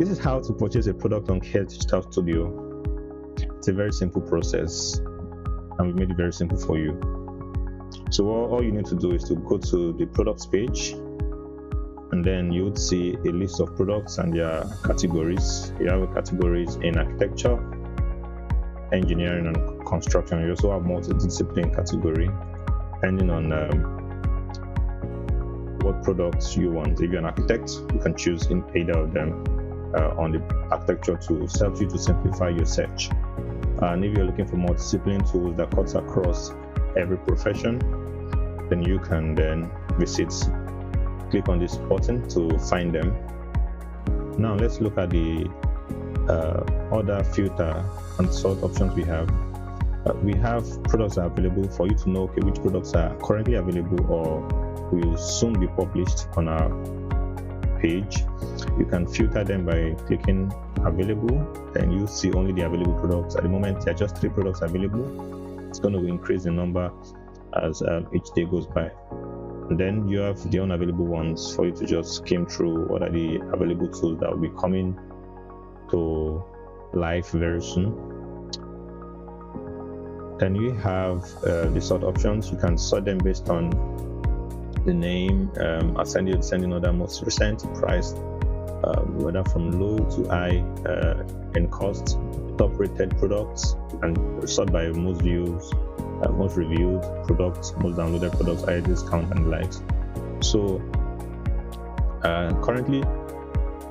this is how to purchase a product on Care Digital Studio. It's a very simple process, and we made it very simple for you. So all you need to do is to go to the products page, and then you would see a list of products and their categories. You have categories in architecture, engineering, and construction. You also have multi-discipline category, depending on what products you want. If you're an architect, you can choose in either of them on the architecture tools. Helps you to simplify your search. And if you're looking for multi-discipline tools that cuts across every profession, then you can then click on this button to find them. Now let's look at the other filter and sort options we have. We have products that are available for you to know which products are currently available or will soon be published on our page. You can filter them by clicking available, and you see only the available products. At the moment, there are just 3 products available. It's going to increase the number as each day goes by. And then you have the unavailable ones for you to just skim through what are the available tools that will be coming to life very soon. Then you have the sort options. You can sort them based on the name, ascending order, most recent price, whether from low to high in cost, top rated products, and sort by most views, most reviewed products, most downloaded products, high discount, and likes. So currently,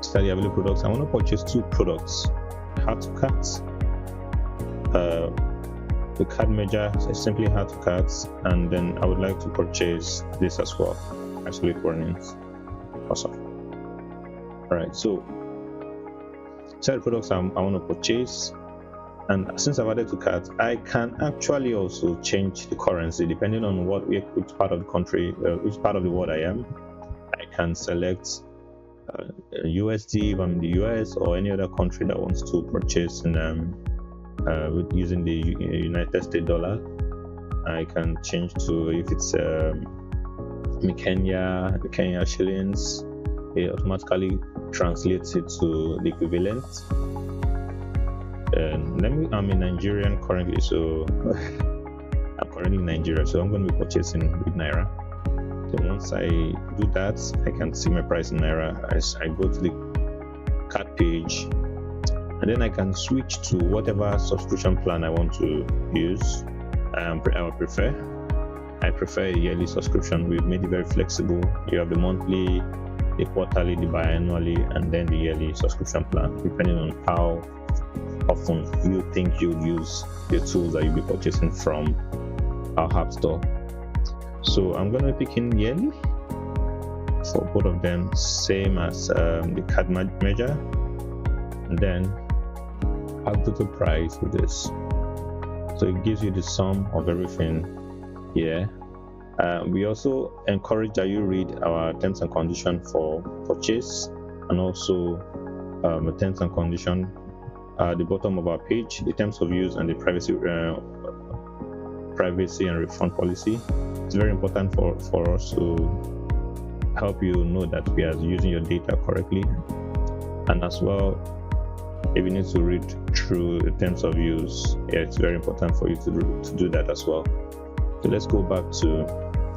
study available products. I want to purchase 2 products: AutoCAD, the CAD measure, simply AutoCAD, and then I would like to purchase this as well, isolate warnings. Awesome. All right, so set products I want to purchase, and since I've added to cart, I can actually also change the currency depending on which part of the country, which part of the world I am. I can select USD if I'm in the US, or any other country that wants to purchase in using the United States dollar. I can change to, if it's Kenya shillings, it automatically translates it to the equivalent. I'm in Nigerian currently, so I'm currently in Nigeria, so I'm going to be purchasing with Naira. Then once I do that, I can see my price in Naira as I go to the cart page, and then I can switch to whatever subscription plan I want to use. I prefer a yearly subscription. We've made it very flexible. You have the monthly, the quarterly, the biannually, and then the yearly subscription plan, depending on how often you think you'll use the tools that you'll be purchasing from our app store. So I'm going to be picking yearly for both of them, same as the CAD measure, and then add total price with this. So it gives you the sum of everything here. We also encourage that you read our terms and conditions for purchase, and also the terms and conditions at the bottom of our page, the terms of use and the privacy and refund policy. It's very important for us to help you know that we are using your data correctly, and as well, if you need to read through the terms of use, it's very important for you to do that as well. So let's go back to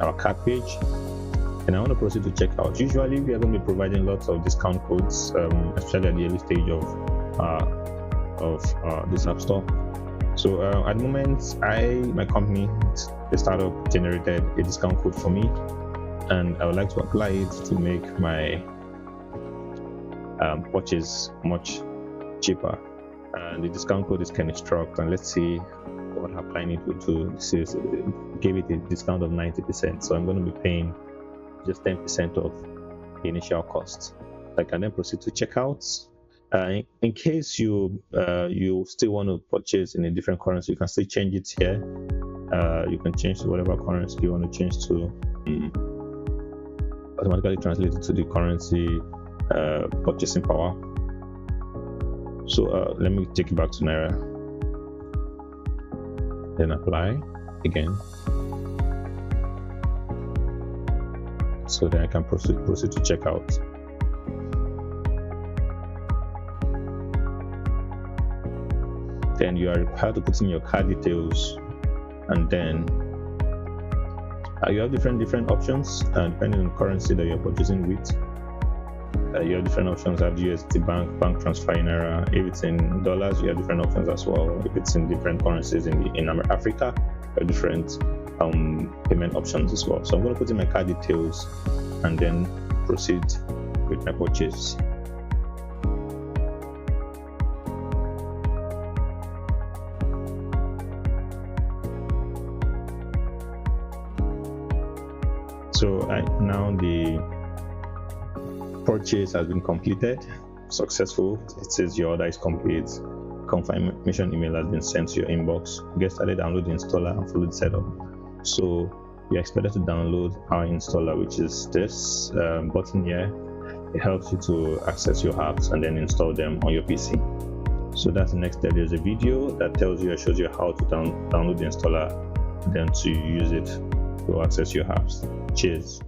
our cart page, and I want to proceed to checkout. Usually we are going to be providing lots of discount codes, especially at the early stage of this app store. So at the moment, my company, the startup, generated a discount code for me, and I would like to apply it to make my purchase much cheaper. And the discount code is KennySTRUCT, and let's see what applying it to. This gave it a discount of 90%, so I'm going to be paying just 10% of the initial cost. I can then proceed to checkout. In case you still want to purchase in a different currency, you can still change it here. You can change to whatever currency you want to change to. Automatically translate it to the currency purchasing power. So let me take it back to Naira. Then apply again. So then I can proceed to checkout. Then you are required to put in your card details, and then you have different options depending on the currency that you're purchasing with. You have different options. You have USD bank transfer in Naira. If it's in dollars, you have different options as well. If it's in different currencies in Africa, you have different payment options as well. So I'm going to put in my card details and then proceed with my purchase. So now the purchase has been completed, successful. It says your order is complete. Confirmation email has been sent to your inbox. Get started, download the installer and follow the setup. So you're expected to download our installer, which is this button here. It helps you to access your apps and then install them on your PC. So that's the next step. There's a video that tells you, shows you how to download the installer, then to use it to access your apps. Cheers.